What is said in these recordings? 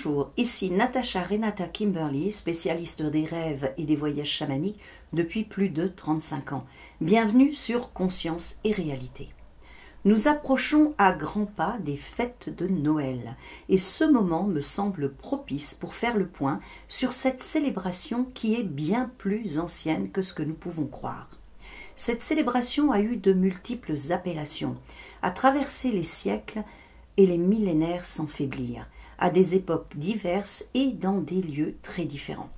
Bonjour, ici Natasha Renata Kimberly, spécialiste des rêves et des voyages chamaniques depuis plus de 35 ans. Bienvenue sur Conscience et Réalité. Nous approchons à grands pas des fêtes de Noël et ce moment me semble propice pour faire le point sur cette célébration qui est bien plus ancienne que ce que nous pouvons croire. Cette célébration a eu de multiples appellations, a traversé les siècles et les millénaires sans faiblir, à des époques diverses et dans des lieux très différents.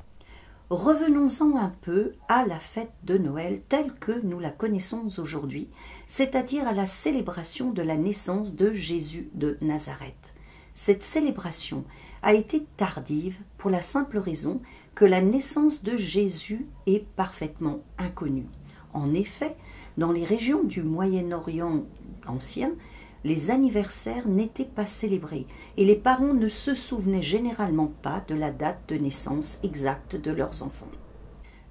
Revenons-en un peu à la fête de Noël telle que nous la connaissons aujourd'hui, c'est-à-dire à la célébration de la naissance de Jésus de Nazareth. Cette célébration a été tardive pour la simple raison que la naissance de Jésus est parfaitement inconnue. En effet, dans les régions du Moyen-Orient ancien, les anniversaires n'étaient pas célébrés et les parents ne se souvenaient généralement pas de la date de naissance exacte de leurs enfants.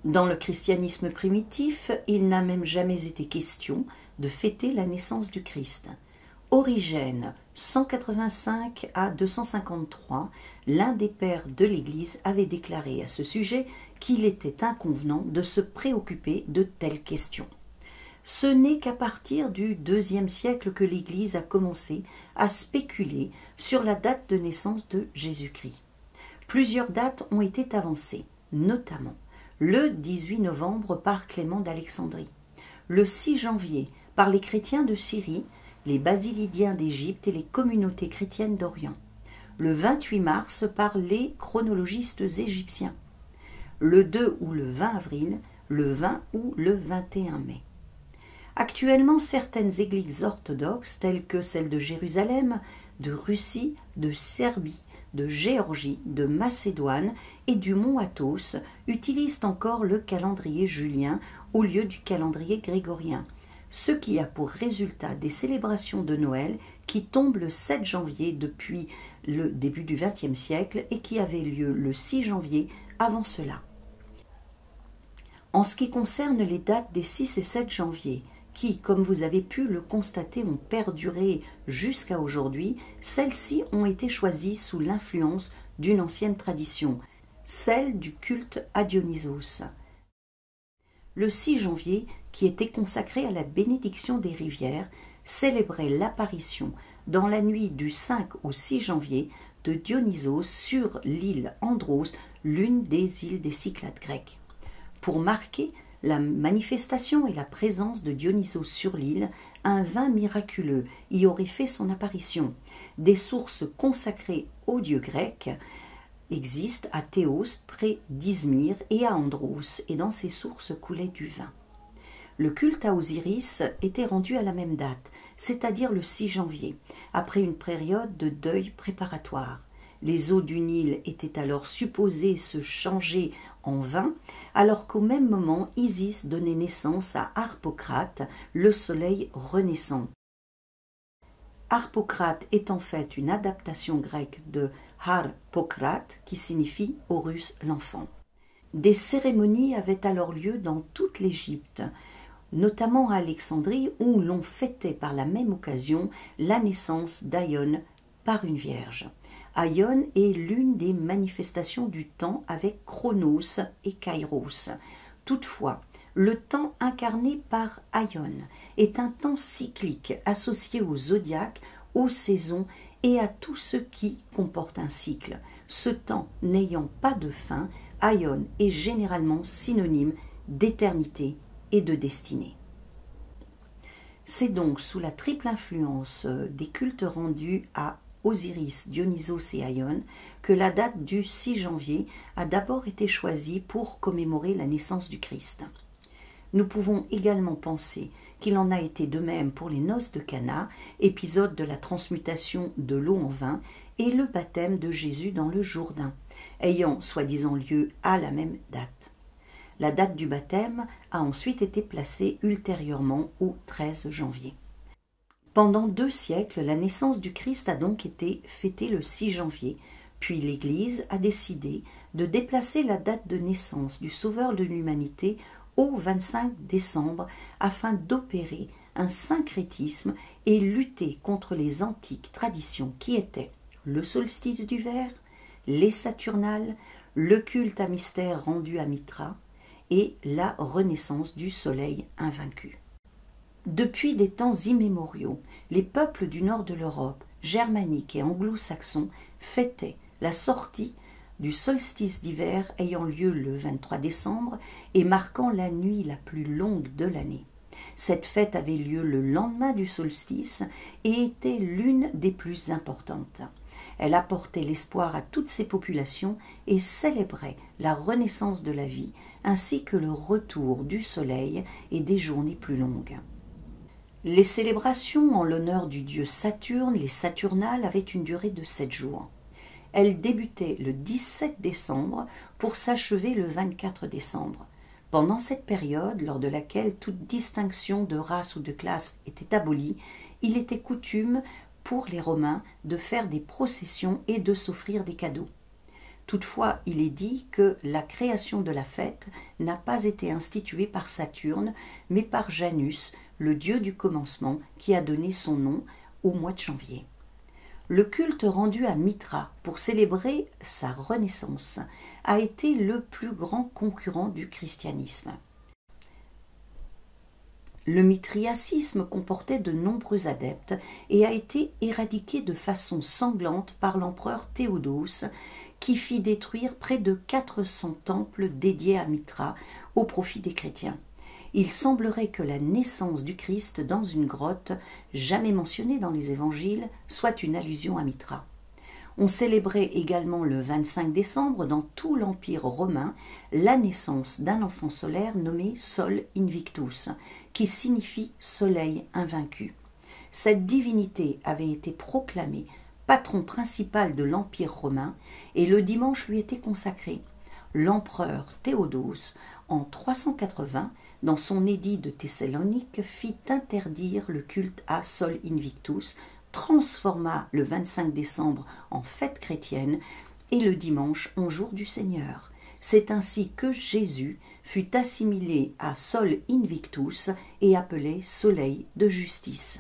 Dans le christianisme primitif, il n'a même jamais été question de fêter la naissance du Christ. Origène, 185 à 253, l'un des pères de l'Église avait déclaré à ce sujet qu'il était inconvenant de se préoccuper de telles questions. Ce n'est qu'à partir du IIe siècle que l'Église a commencé à spéculer sur la date de naissance de Jésus-Christ. Plusieurs dates ont été avancées, notamment le 18 novembre par Clément d'Alexandrie, le 6 janvier par les chrétiens de Syrie, les basilidiens d'Égypte et les communautés chrétiennes d'Orient, le 28 mars par les chronologistes égyptiens, le 2 ou le 20 avril, le 20 ou le 21 mai. Actuellement, certaines églises orthodoxes, telles que celles de Jérusalem, de Russie, de Serbie, de Géorgie, de Macédoine et du mont Athos, utilisent encore le calendrier julien au lieu du calendrier grégorien, ce qui a pour résultat des célébrations de Noël qui tombent le 7 janvier depuis le début du XXe siècle et qui avaient lieu le 6 janvier avant cela. En ce qui concerne les dates des 6 et 7 janvier, qui, comme vous avez pu le constater, ont perduré jusqu'à aujourd'hui, celles-ci ont été choisies sous l'influence d'une ancienne tradition, celle du culte à Dionysos. Le 6 janvier, qui était consacré à la bénédiction des rivières, célébrait l'apparition, dans la nuit du 5 au 6 janvier, de Dionysos sur l'île Andros, l'une des îles des Cyclades grecques. Pour marquer la manifestation et la présence de Dionysos sur l'île, un vin miraculeux y aurait fait son apparition. Des sources consacrées aux dieux grecs existent à Théos, près d'Izmir, et à Andros, et dans ces sources coulait du vin. Le culte à Osiris était rendu à la même date, c'est-à-dire le 6 janvier, après une période de deuil préparatoire. Les eaux du Nil étaient alors supposées se changer en vin, alors qu'au même moment, Isis donnait naissance à Harpocrate, le soleil renaissant. Harpocrate est en fait une adaptation grecque de Harpocrate, qui signifie Horus l'enfant. Des cérémonies avaient alors lieu dans toute l'Égypte, notamment à Alexandrie, où l'on fêtait par la même occasion la naissance d'Ione par une vierge. Ione est l'une des manifestations du temps avec Chronos et Kairos. Toutefois, le temps incarné par Ione est un temps cyclique associé au zodiaque, aux saisons et à tout ce qui comporte un cycle. Ce temps n'ayant pas de fin, Ione est généralement synonyme d'éternité et de destinée. C'est donc sous la triple influence des cultes rendus à Osiris, Dionysos et Ione que la date du 6 janvier a d'abord été choisie pour commémorer la naissance du Christ. Nous pouvons également penser qu'il en a été de même pour les noces de Cana, épisode de la transmutation de l'eau en vin, et le baptême de Jésus dans le Jourdain, ayant soi-disant lieu à la même date. La date du baptême a ensuite été placée ultérieurement au 13 janvier. Pendant 2 siècles, la naissance du Christ a donc été fêtée le 6 janvier, puis l'Église a décidé de déplacer la date de naissance du Sauveur de l'humanité au 25 décembre afin d'opérer un syncrétisme et lutter contre les antiques traditions qui étaient le solstice d'hiver, les Saturnales, le culte à mystère rendu à Mithra et la renaissance du soleil invaincu. Depuis des temps immémoriaux, les peuples du nord de l'Europe, germaniques et anglo-saxons, fêtaient la sortie du solstice d'hiver ayant lieu le 23 décembre et marquant la nuit la plus longue de l'année. Cette fête avait lieu le lendemain du solstice et était l'une des plus importantes. Elle apportait l'espoir à toutes ces populations et célébrait la renaissance de la vie ainsi que le retour du soleil et des journées plus longues. Les célébrations en l'honneur du dieu Saturne, les Saturnales, avaient une durée de 7 jours. Elles débutaient le 17 décembre pour s'achever le 24 décembre. Pendant cette période, lors de laquelle toute distinction de race ou de classe était abolie, il était coutume pour les Romains de faire des processions et de s'offrir des cadeaux. Toutefois, il est dit que la création de la fête n'a pas été instituée par Saturne, mais par Janus, le dieu du commencement, qui a donné son nom au mois de janvier. Le culte rendu à Mithra pour célébrer sa renaissance a été le plus grand concurrent du christianisme. Le mithriacisme comportait de nombreux adeptes et a été éradiqué de façon sanglante par l'empereur Théodose, qui fit détruire près de 400 temples dédiés à Mithra au profit des chrétiens. Il semblerait que la naissance du Christ dans une grotte, jamais mentionnée dans les évangiles, soit une allusion à Mithra. On célébrait également le 25 décembre dans tout l'Empire romain la naissance d'un enfant solaire nommé Sol Invictus, qui signifie soleil invaincu. Cette divinité avait été proclamée patron principal de l'Empire romain et le dimanche lui était consacré. L'empereur Théodose, en 380, dans son édit de Thessalonique, fit interdire le culte à Sol Invictus, transforma le 25 décembre en fête chrétienne et le dimanche en jour du Seigneur. C'est ainsi que Jésus fut assimilé à Sol Invictus et appelé Soleil de justice.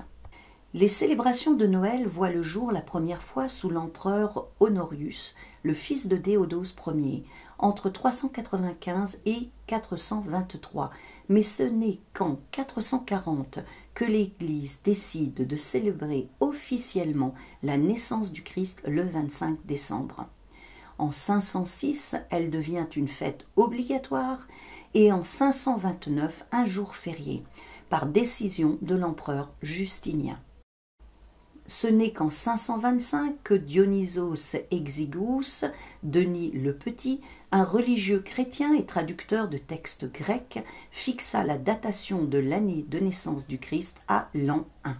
Les célébrations de Noël voient le jour la première fois sous l'empereur Honorius, le fils de Théodose Ier, entre 395 et 423, mais ce n'est qu'en 440 que l'Église décide de célébrer officiellement la naissance du Christ le 25 décembre. En 506, elle devient une fête obligatoire et en 529 un jour férié, par décision de l'empereur Justinien. Ce n'est qu'en 525 que Dionysos Exiguus, Denis le Petit, un religieux chrétien et traducteur de textes grecs, fixa la datation de l'année de naissance du Christ à l'an 1.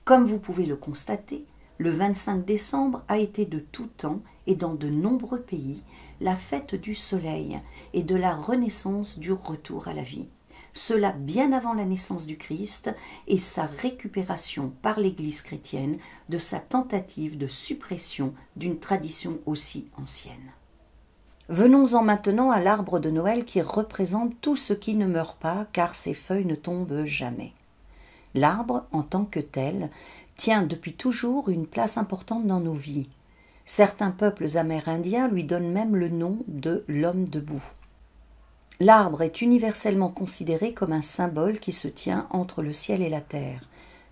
Comme vous pouvez le constater, le 25 décembre a été de tout temps et dans de nombreux pays la fête du soleil et de la renaissance du retour à la vie. Cela bien avant la naissance du Christ et sa récupération par l'Église chrétienne de sa tentative de suppression d'une tradition aussi ancienne. Venons-en maintenant à l'arbre de Noël qui représente tout ce qui ne meurt pas car ses feuilles ne tombent jamais. L'arbre, en tant que tel, tient depuis toujours une place importante dans nos vies. Certains peuples amérindiens lui donnent même le nom de l'homme debout. L'arbre est universellement considéré comme un symbole qui se tient entre le ciel et la terre.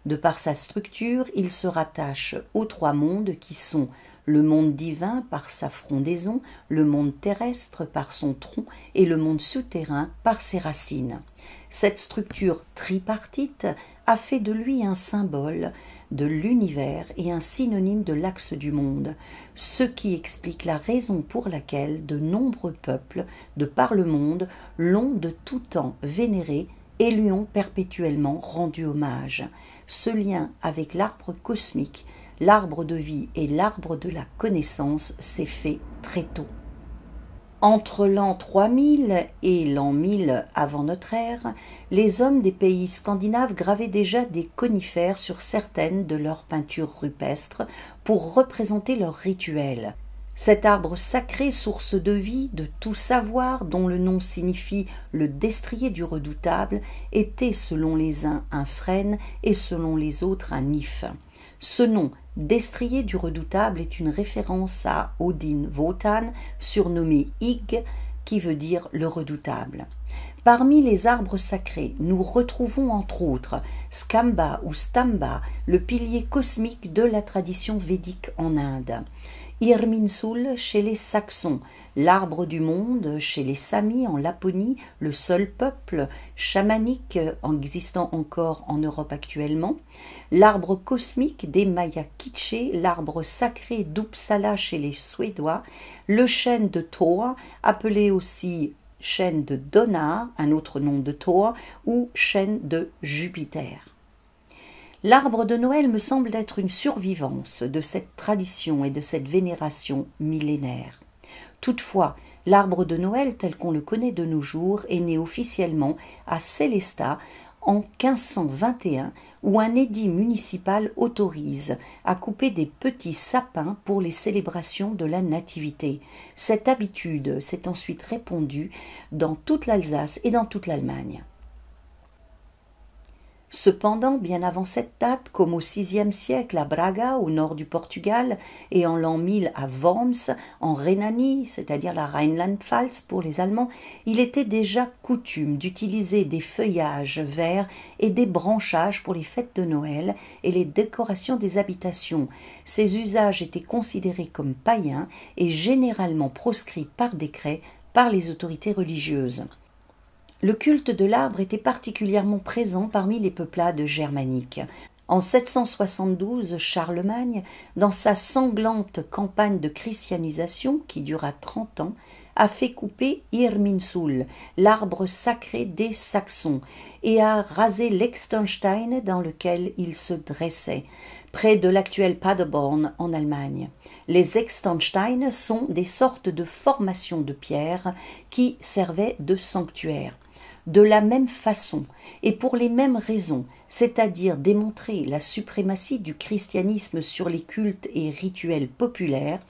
De par sa structure, il se rattache aux trois mondes qui sont le monde divin par sa frondaison, le monde terrestre par son tronc et le monde souterrain par ses racines. Cette structure tripartite a fait de lui un symbole de l'univers et un synonyme de l'axe du monde, ce qui explique la raison pour laquelle de nombreux peuples de par le monde l'ont de tout temps vénéré et lui ont perpétuellement rendu hommage. Ce lien avec l'arbre cosmique, l'arbre de vie et l'arbre de la connaissance s'est fait très tôt. Entre l'an 3000 et l'an 1000 avant notre ère, les hommes des pays scandinaves gravaient déjà des conifères sur certaines de leurs peintures rupestres pour représenter leurs rituels. Cet arbre sacré, source de vie, de tout savoir, dont le nom signifie le destrier du redoutable, était selon les uns un frêne et selon les autres un if. Ce nom Destrier du Redoutable est une référence à Odin Wotan, surnommé Ygg, qui veut dire le redoutable. Parmi les arbres sacrés, nous retrouvons entre autres Skamba ou Stamba, le pilier cosmique de la tradition védique en Inde. Irminsul chez les Saxons, l'arbre du monde chez les Samis en Laponie, le seul peuple chamanique existant encore en Europe actuellement, l'arbre cosmique des Mayas Kitché, l'arbre sacré d'Uppsala chez les Suédois, le chêne de Thor, appelé aussi chêne de Donnar, un autre nom de Thor, ou chêne de Jupiter. L'arbre de Noël me semble être une survivance de cette tradition et de cette vénération millénaire. Toutefois, l'arbre de Noël tel qu'on le connaît de nos jours est né officiellement à Sélestat en 1521, où un édit municipal autorise à couper des petits sapins pour les célébrations de la Nativité. Cette habitude s'est ensuite répandue dans toute l'Alsace et dans toute l'Allemagne. Cependant, bien avant cette date, comme au VIe siècle à Braga, au nord du Portugal, et en l'an 1000 à Worms, en Rhénanie, c'est-à-dire la Rheinland-Pfalz pour les Allemands, il était déjà coutume d'utiliser des feuillages verts et des branchages pour les fêtes de Noël et les décorations des habitations. Ces usages étaient considérés comme païens et généralement proscrits par décret par les autorités religieuses. Le culte de l'arbre était particulièrement présent parmi les peuplades germaniques. En 772, Charlemagne, dans sa sanglante campagne de christianisation qui dura 30 ans, a fait couper Irminsul, l'arbre sacré des Saxons, et a rasé l'Extenstein dans lequel il se dressait, près de l'actuel Paderborn en Allemagne. Les Extensteine sont des sortes de formations de pierre qui servaient de sanctuaire. De la même façon et pour les mêmes raisons, c'est-à-dire démontrer la suprématie du christianisme sur les cultes et rituels populaires,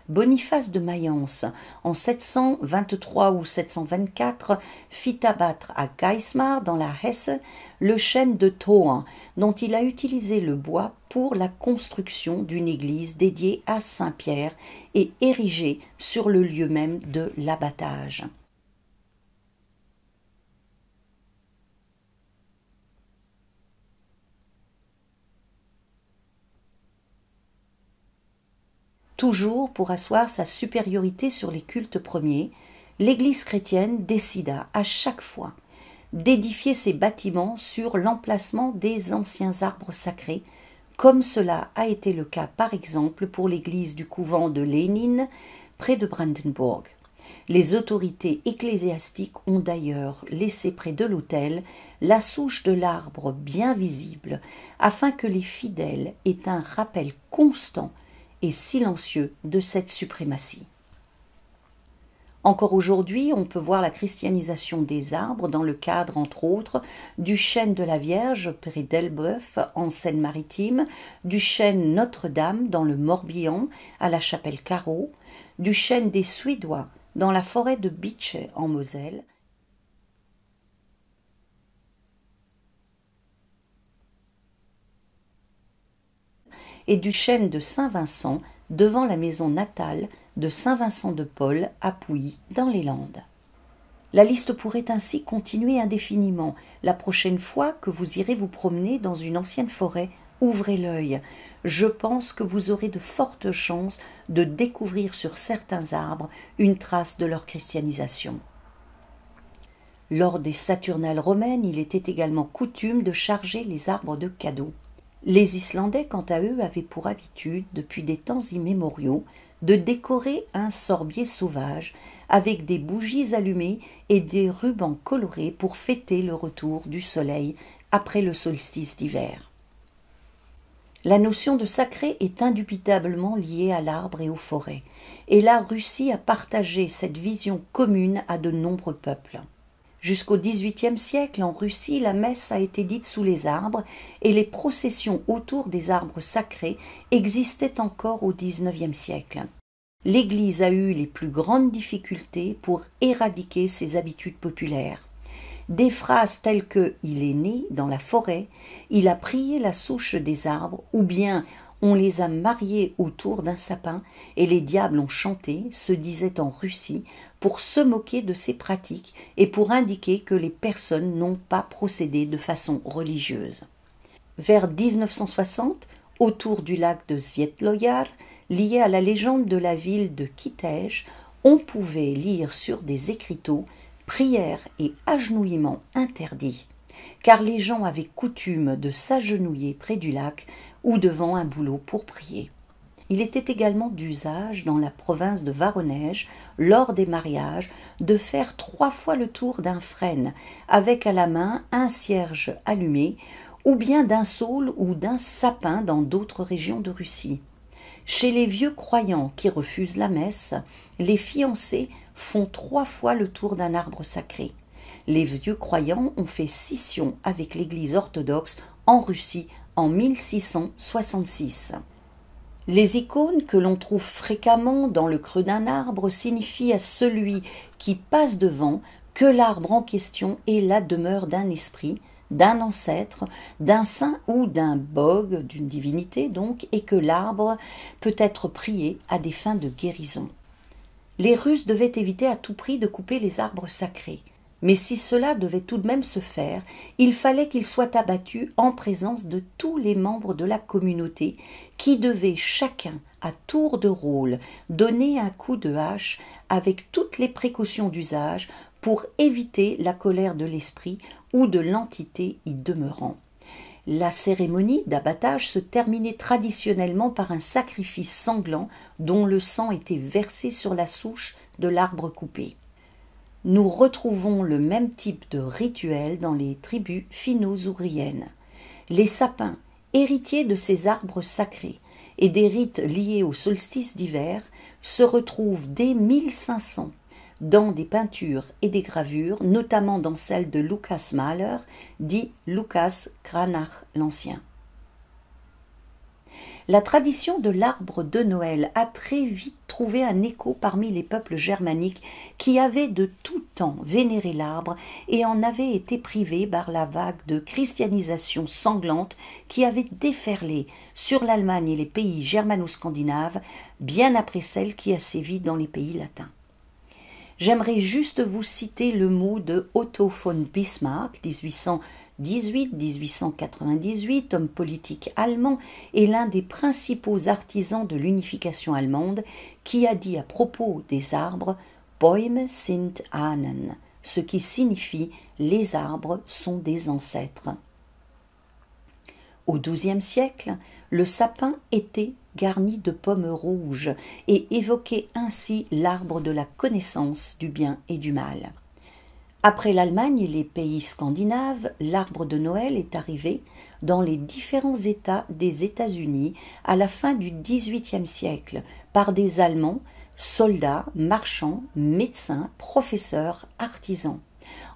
Boniface de Mayence, en 723 ou 724, fit abattre à Geismar, dans la Hesse, le chêne de Thor, dont il a utilisé le bois pour la construction d'une église dédiée à Saint-Pierre et érigée sur le lieu même de l'abattage. Toujours pour asseoir sa supériorité sur les cultes premiers, l'Église chrétienne décida à chaque fois d'édifier ses bâtiments sur l'emplacement des anciens arbres sacrés, comme cela a été le cas par exemple pour l'église du couvent de Lénine, près de Brandenburg. Les autorités ecclésiastiques ont d'ailleurs laissé près de l'autel la souche de l'arbre bien visible, afin que les fidèles aient un rappel constant et silencieux de cette suprématie. Encore aujourd'hui, on peut voir la christianisation des arbres dans le cadre, entre autres, du chêne de la Vierge près d'Elbeuf en Seine-Maritime, du chêne Notre-Dame dans le Morbihan à la chapelle Carreau, du chêne des Suédois dans la forêt de Bitche en Moselle, et du chêne de Saint-Vincent devant la maison natale de Saint-Vincent de Paul à Pouilly dans les Landes. La liste pourrait ainsi continuer indéfiniment. La prochaine fois que vous irez vous promener dans une ancienne forêt, ouvrez l'œil. Je pense que vous aurez de fortes chances de découvrir sur certains arbres une trace de leur christianisation. Lors des Saturnales romaines, il était également coutume de charger les arbres de cadeaux. Les Islandais, quant à eux, avaient pour habitude, depuis des temps immémoriaux, de décorer un sorbier sauvage avec des bougies allumées et des rubans colorés pour fêter le retour du soleil après le solstice d'hiver. La notion de sacré est indubitablement liée à l'arbre et aux forêts, et la Russie a partagé cette vision commune à de nombreux peuples. Jusqu'au XVIIIe siècle, en Russie, la messe a été dite sous les arbres et les processions autour des arbres sacrés existaient encore au XIXe siècle. L'Église a eu les plus grandes difficultés pour éradiquer ces habitudes populaires. Des phrases telles que « il est né dans la forêt »,« il a prié la souche des arbres » ou bien « on les a mariés autour d'un sapin et les diables ont chanté, se disait en Russie, pour se moquer de ces pratiques et pour indiquer que les personnes n'ont pas procédé de façon religieuse. Vers 1960, autour du lac de Svetloyar, lié à la légende de la ville de Kitej, on pouvait lire sur des écriteaux « prières et agenouillements interdits », car les gens avaient coutume de s'agenouiller près du lac ou devant un bouleau pour prier. Il était également d'usage dans la province de Voronège, lors des mariages, de faire 3 fois le tour d'un frêne, avec à la main un cierge allumé, ou bien d'un saule ou d'un sapin dans d'autres régions de Russie. Chez les vieux croyants qui refusent la messe, les fiancés font 3 fois le tour d'un arbre sacré. Les vieux croyants ont fait scission avec l'Église orthodoxe en Russie en 1666. Les icônes que l'on trouve fréquemment dans le creux d'un arbre signifient à celui qui passe devant que l'arbre en question est la demeure d'un esprit, d'un ancêtre, d'un saint ou d'un bog, d'une divinité donc, et que l'arbre peut être prié à des fins de guérison. Les Russes devaient éviter à tout prix de couper les arbres sacrés. Mais si cela devait tout de même se faire, il fallait qu'ils soient abattus en présence de tous les membres de la communauté qui devaient chacun, à tour de rôle, donner un coup de hache avec toutes les précautions d'usage pour éviter la colère de l'esprit ou de l'entité y demeurant. La cérémonie d'abattage se terminait traditionnellement par un sacrifice sanglant dont le sang était versé sur la souche de l'arbre coupé. Nous retrouvons le même type de rituel dans les tribus finno-ougriennes. Les sapins, héritiers de ces arbres sacrés et des rites liés au solstice d'hiver, se retrouvent dès 1500 dans des peintures et des gravures, notamment dans celle de Lucas Mahler, dit Lucas Cranach l'Ancien. La tradition de l'arbre de Noël a très vite trouvé un écho parmi les peuples germaniques qui avaient de tout temps vénéré l'arbre et en avaient été privés par la vague de christianisation sanglante qui avait déferlé sur l'Allemagne et les pays germano-scandinaves bien après celle qui a sévi dans les pays latins. J'aimerais juste vous citer le mot de Otto von Bismarck, 1818-1898, homme politique allemand et l'un des principaux artisans de l'unification allemande, qui a dit à propos des arbres « Bäume sind Ahnen », ce qui signifie « les arbres sont des ancêtres ». Au XIIe siècle, le sapin était garni de pommes rouges et évoquait ainsi l'arbre de la connaissance du bien et du mal. Après l'Allemagne et les pays scandinaves, l'arbre de Noël est arrivé dans les différents États des États-Unis à la fin du XVIIIe siècle par des Allemands, soldats, marchands, médecins, professeurs, artisans.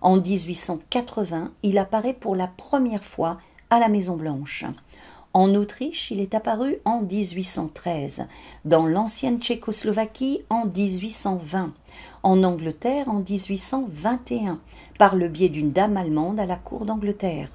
En 1880, il apparaît pour la première fois à la Maison-Blanche. En Autriche, il est apparu en 1813, dans l'ancienne Tchécoslovaquie en 1820, en Angleterre en 1821, par le biais d'une dame allemande à la cour d'Angleterre,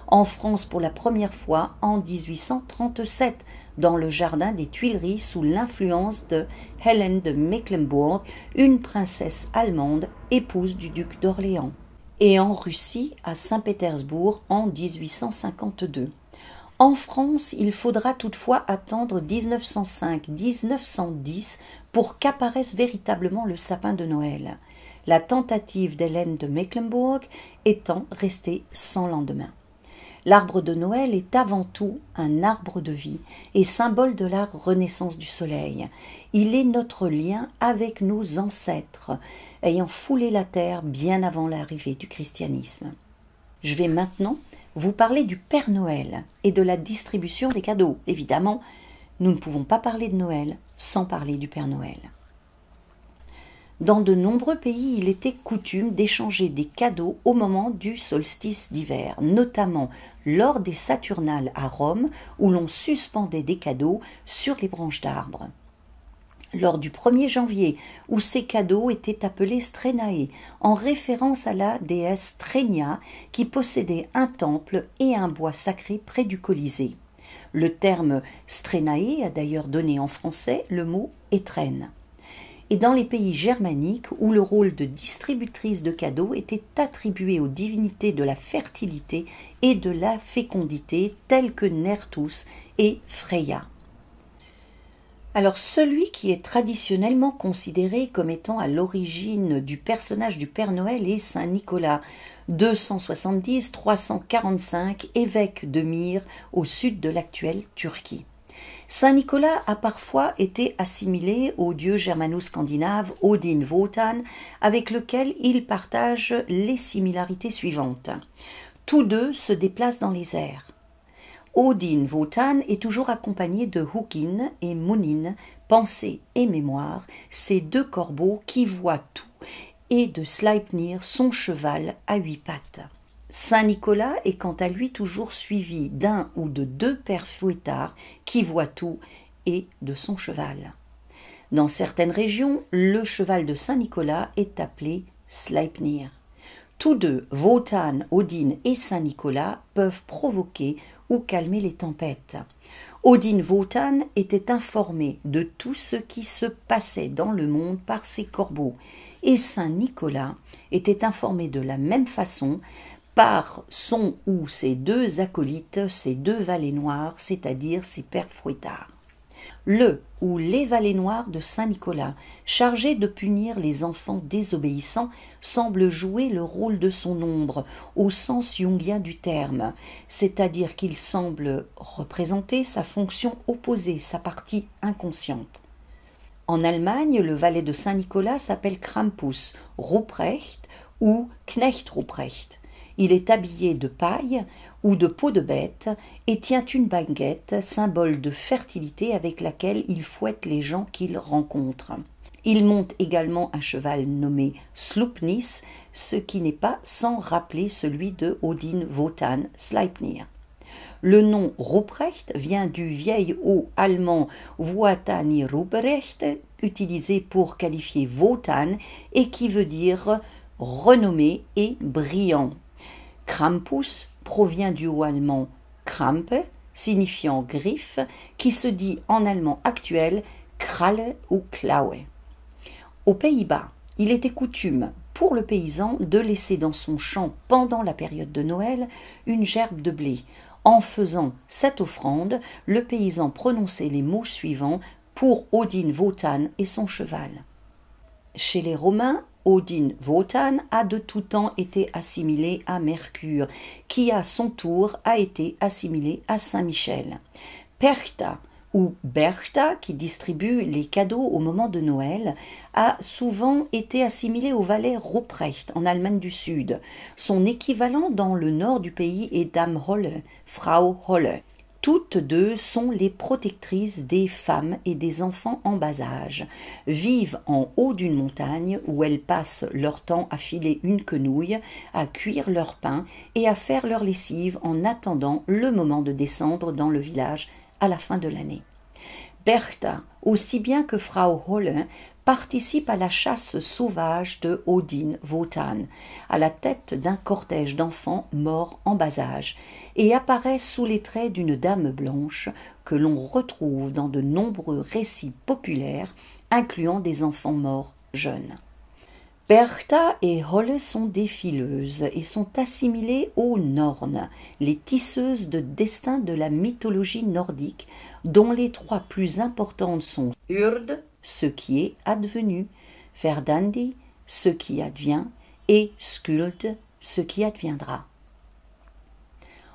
en France pour la première fois en 1837, dans le jardin des Tuileries sous l'influence de Hélène de Mecklembourg, une princesse allemande, épouse du duc d'Orléans, et en Russie à Saint-Pétersbourg en 1852. En France, il faudra toutefois attendre 1905-1910 pour qu'apparaisse véritablement le sapin de Noël, la tentative d'Hélène de Mecklembourg étant restée sans lendemain. L'arbre de Noël est avant tout un arbre de vie et symbole de la renaissance du soleil. Il est notre lien avec nos ancêtres, ayant foulé la terre bien avant l'arrivée du christianisme. Je vais maintenant vous parler du Père Noël et de la distribution des cadeaux. Évidemment, nous ne pouvons pas parler de Noël sans parler du Père Noël. Dans de nombreux pays, il était coutume d'échanger des cadeaux au moment du solstice d'hiver, notamment lors des Saturnales à Rome, où l'on suspendait des cadeaux sur les branches d'arbres. Lors du 1er janvier, où ces cadeaux étaient appelés Strenae, en référence à la déesse Strenia, qui possédait un temple et un bois sacré près du Colisée. Le terme strenae a d'ailleurs donné en français le mot étrenne. Et dans les pays germaniques où le rôle de distributrice de cadeaux était attribué aux divinités de la fertilité et de la fécondité telles que Nertus et Freya. Alors celui qui est traditionnellement considéré comme étant à l'origine du personnage du Père Noël est Saint Nicolas, 270-345, évêque de Myre au sud de l'actuelle Turquie. Saint Nicolas a parfois été assimilé au dieu germano-scandinave Odin Wotan, avec lequel il partage les similarités suivantes. Tous deux se déplacent dans les airs. Odin Wotan est toujours accompagné de Hugin et Munin, pensée et mémoire, ces deux corbeaux qui voient tout, et de Sleipnir, son cheval à 8 pattes. Saint Nicolas est quant à lui toujours suivi d'un ou de 2 pères fouettards qui voient tout et de son cheval. Dans certaines régions, le cheval de Saint Nicolas est appelé Sleipnir. Tous deux, Wotan, Odin et Saint Nicolas, peuvent provoquer ou calmer les tempêtes. Odin Wotan était informé de tout ce qui se passait dans le monde par ses corbeaux, et Saint Nicolas était informé de la même façon par son ou ses 2 acolytes, ses 2 valets noirs, c'est-à-dire ses pères fouettards. Le ou les valets noirs de Saint Nicolas, chargés de punir les enfants désobéissants, semblent jouer le rôle de son ombre, au sens jungien du terme, c'est-à-dire qu'ils semblent représenter sa fonction opposée, sa partie inconsciente. En Allemagne, le valet de Saint Nicolas s'appelle Krampus, Ruprecht ou Knecht Ruprecht. Il est habillé de paille ou de peau de bête et tient une baguette, symbole de fertilité avec laquelle il fouette les gens qu'il rencontre. Il monte également un cheval nommé Sleipnis, ce qui n'est pas sans rappeler celui de Odin Wotan Sleipnir. Le nom Ruprecht vient du vieil haut allemand Woatani Ruprecht, utilisé pour qualifier Wotan et qui veut dire renommé et brillant. Krampus provient du haut allemand Krampe, signifiant griffe, qui se dit en allemand actuel Kralle ou Klaue. Aux Pays-Bas, il était coutume pour le paysan de laisser dans son champ pendant la période de Noël une gerbe de blé. En faisant cette offrande, le paysan prononçait les mots suivants pour Odin Wotan et son cheval. Chez les Romains, Odin Wotan a de tout temps été assimilé à Mercure, qui à son tour a été assimilé à Saint-Michel. Perchta ou Berchta, qui distribue les cadeaux au moment de Noël, a souvent été assimilé au valet Ruprecht en Allemagne du Sud. Son équivalent dans le nord du pays est Dame Holle, Frau Holle. Toutes deux sont les protectrices des femmes et des enfants en bas âge, vivent en haut d'une montagne où elles passent leur temps à filer une quenouille, à cuire leur pain et à faire leur lessive en attendant le moment de descendre dans le village à la fin de l'année. Berchta, aussi bien que Frau Holle, participe à la chasse sauvage de Odin Wotan, à la tête d'un cortège d'enfants morts en bas âge, et apparaît sous les traits d'une dame blanche que l'on retrouve dans de nombreux récits populaires, incluant des enfants morts jeunes. Berchta et Holle sont des fileuses et sont assimilées aux Nornes, les tisseuses de destin de la mythologie nordique, dont les 3 plus importantes sont Urd, ce qui est advenu, Verdandi, ce qui advient, et Skuld, ce qui adviendra.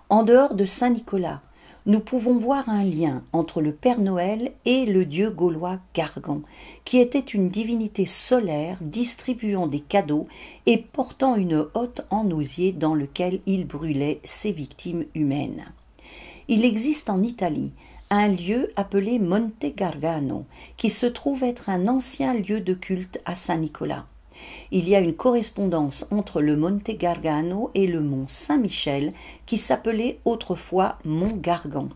En dehors de Saint Nicolas, nous pouvons voir un lien entre le Père Noël et le dieu gaulois Gargan, qui était une divinité solaire distribuant des cadeaux et portant une hotte en osier dans lequel il brûlait ses victimes humaines. Il existe en Italie un lieu appelé Monte Gargano, qui se trouve être un ancien lieu de culte à Saint-Nicolas. Il y a une correspondance entre le Monte Gargano et le mont Saint-Michel, qui s'appelait autrefois mont Gargan.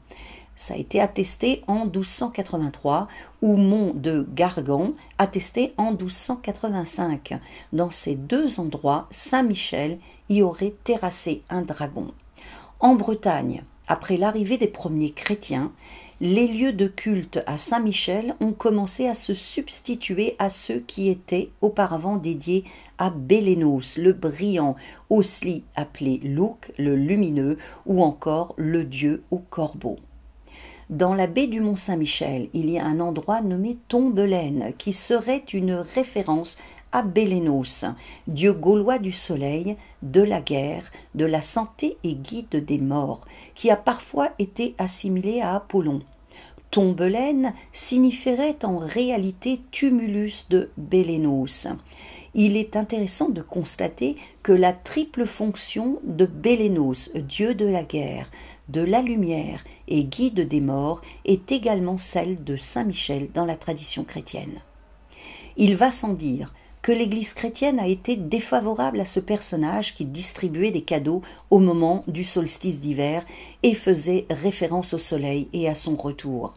Ça a été attesté en 1283, ou mont de Gargan, attesté en 1285. Dans ces 2 endroits, Saint-Michel y aurait terrassé un dragon. En Bretagne, après l'arrivée des premiers chrétiens, les lieux de culte à Saint-Michel ont commencé à se substituer à ceux qui étaient auparavant dédiés à Bélénos, le brillant, aussi appelé Louk, le lumineux, ou encore le dieu au corbeau. Dans la baie du Mont-Saint-Michel, il y a un endroit nommé Tombelaine, qui serait une référence à Bélénos, dieu gaulois du soleil, de la guerre, de la santé et guide des morts, qui a parfois été assimilé à Apollon. Tombelaine signifierait en réalité tumulus de Bélénos. Il est intéressant de constater que la triple fonction de Bélénos, dieu de la guerre, de la lumière et guide des morts, est également celle de Saint-Michel dans la tradition chrétienne. Il va sans dire que l'Église chrétienne a été défavorable à ce personnage qui distribuait des cadeaux au moment du solstice d'hiver et faisait référence au soleil et à son retour.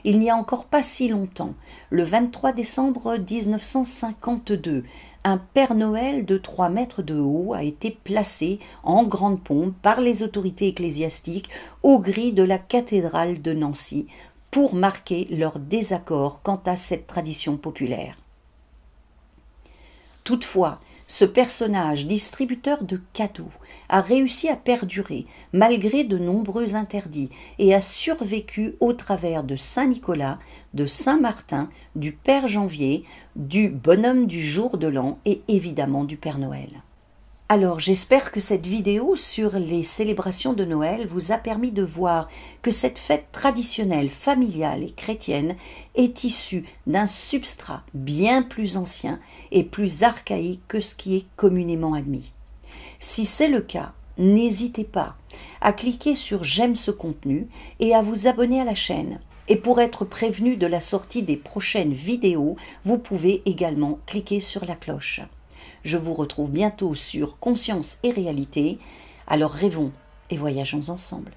Il n'y a encore pas si longtemps, le 23 décembre 1952, un Père Noël de 3 mètres de haut a été placé en grande pompe par les autorités ecclésiastiques aux grilles de la cathédrale de Nancy pour marquer leur désaccord quant à cette tradition populaire. Toutefois, ce personnage distributeur de cadeaux a réussi à perdurer malgré de nombreux interdits et a survécu au travers de Saint-Nicolas, de Saint-Martin, du Père Janvier, du bonhomme du jour de l'an et évidemment du Père Noël. Alors j'espère que cette vidéo sur les célébrations de Noël vous a permis de voir que cette fête traditionnelle, familiale et chrétienne est issue d'un substrat bien plus ancien et plus archaïque que ce qui est communément admis. Si c'est le cas, n'hésitez pas à cliquer sur j'aime ce contenu et à vous abonner à la chaîne. Et pour être prévenu de la sortie des prochaines vidéos, vous pouvez également cliquer sur la cloche. Je vous retrouve bientôt sur Conscience et Réalité, alors rêvons et voyageons ensemble.